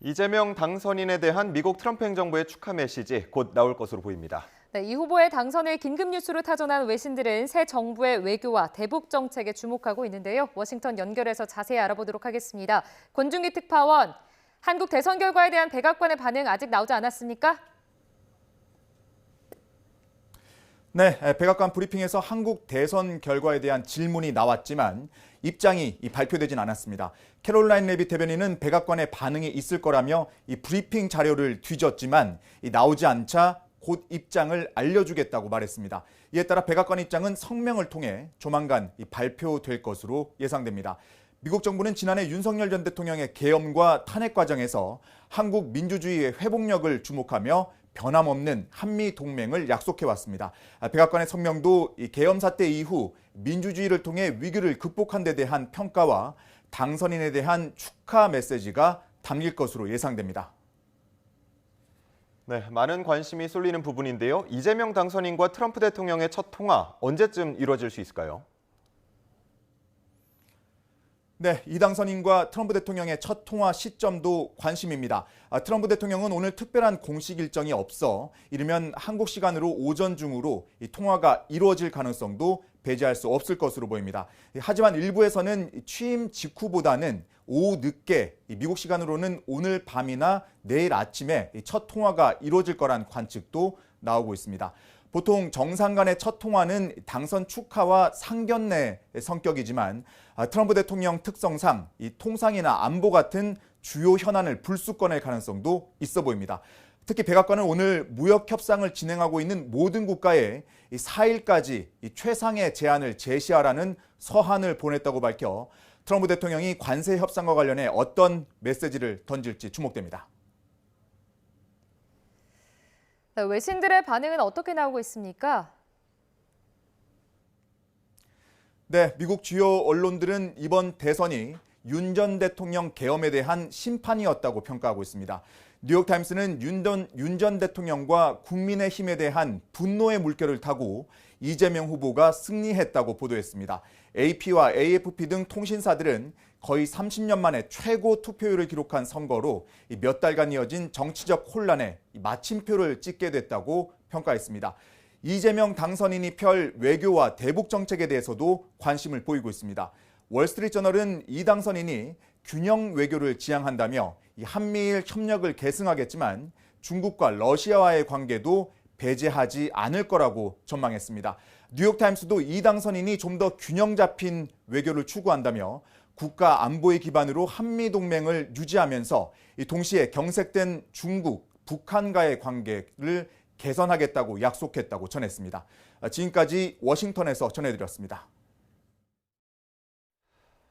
이재명 당선인에 대한 미국 트럼프 행정부의 축하 메시지 곧 나올 것으로 보입니다. 네, 이 후보의 당선을 긴급 뉴스로 타전한 외신들은 새 정부의 외교와 대북 정책에 주목하고 있는데요. 워싱턴 연결해서 자세히 알아보도록 하겠습니다. 권준기 특파원, 한국 대선 결과에 대한 백악관의 반응 아직 나오지 않았습니까? 네, 백악관 브리핑에서 한국 대선 결과에 대한 질문이 나왔지만 입장이 발표되진 않았습니다. 캐롤라인 레빗 대변인은 백악관의 반응이 있을 거라며 이 브리핑 자료를 뒤졌지만 나오지 않자 곧 입장을 알려주겠다고 말했습니다. 이에 따라 백악관 입장은 성명을 통해 조만간 발표될 것으로 예상됩니다. 미국 정부는 지난해 윤석열 전 대통령의 계엄과 탄핵 과정에서 한국 민주주의의 회복력을 주목하며 변함없는 한미 동맹을 약속해왔습니다. 백악관의 성명도 계엄 사태 이후 민주주의를 통해 위기를 극복한 데 대한 평가와 당선인에 대한 축하 메시지가 담길 것으로 예상됩니다. 네, 많은 관심이 쏠리는 부분인데요. 이재명 당선인과 트럼프 대통령의 첫 통화 언제쯤 이루어질 수 있을까요? 네, 이 당선인과 트럼프 대통령의 첫 통화 시점도 관심입니다. 트럼프 대통령은 오늘 특별한 공식 일정이 없어 이르면 한국 시간으로 오전 중으로 이 통화가 이루어질 가능성도 배제할 수 없을 것으로 보입니다. 하지만 일부에서는 취임 직후보다는 오후 늦게 미국 시간으로는 오늘 밤이나 내일 아침에 첫 통화가 이루어질 거란 관측도 나오고 있습니다. 보통 정상 간의 첫 통화는 당선 축하와 상견례 성격이지만 트럼프 대통령 특성상 이 통상이나 안보 같은 주요 현안을 불쑥 꺼낼 가능성도 있어 보입니다. 특히 백악관은 오늘 무역 협상을 진행하고 있는 모든 국가에 4일까지 최상의 제한을 제시하라는 서한을 보냈다고 밝혀 트럼프 대통령이 관세 협상과 관련해 어떤 메시지를 던질지 주목됩니다. 외신들의 반응은 어떻게 나오고 있습니까? 네, 미국 주요 언론들은 이번 대선이 윤 전 대통령 계엄에 대한 심판이었다고 평가하고 있습니다. 뉴욕타임스는 윤 전 대통령과 국민의힘에 대한 분노의 물결을 타고 이재명 후보가 승리했다고 보도했습니다. AP와 AFP 등 통신사들은 거의 30년 만에 최고 투표율을 기록한 선거로 몇 달간 이어진 정치적 혼란에 마침표를 찍게 됐다고 평가했습니다. 이재명 당선인이 펼 외교와 대북 정책에 대해서도 관심을 보이고 있습니다. 월스트리트저널은 이 당선인이 균형 외교를 지향한다며 한미일 협력을 계승하겠지만 중국과 러시아와의 관계도 배제하지 않을 거라고 전망했습니다. 뉴욕타임스도 이 당선인이 좀 더 균형 잡힌 외교를 추구한다며 국가 안보의 기반으로 한미 동맹을 유지하면서 동시에 경색된 중국, 북한과의 관계를 개선하겠다고 약속했다고 전했습니다. 지금까지 워싱턴에서 전해드렸습니다.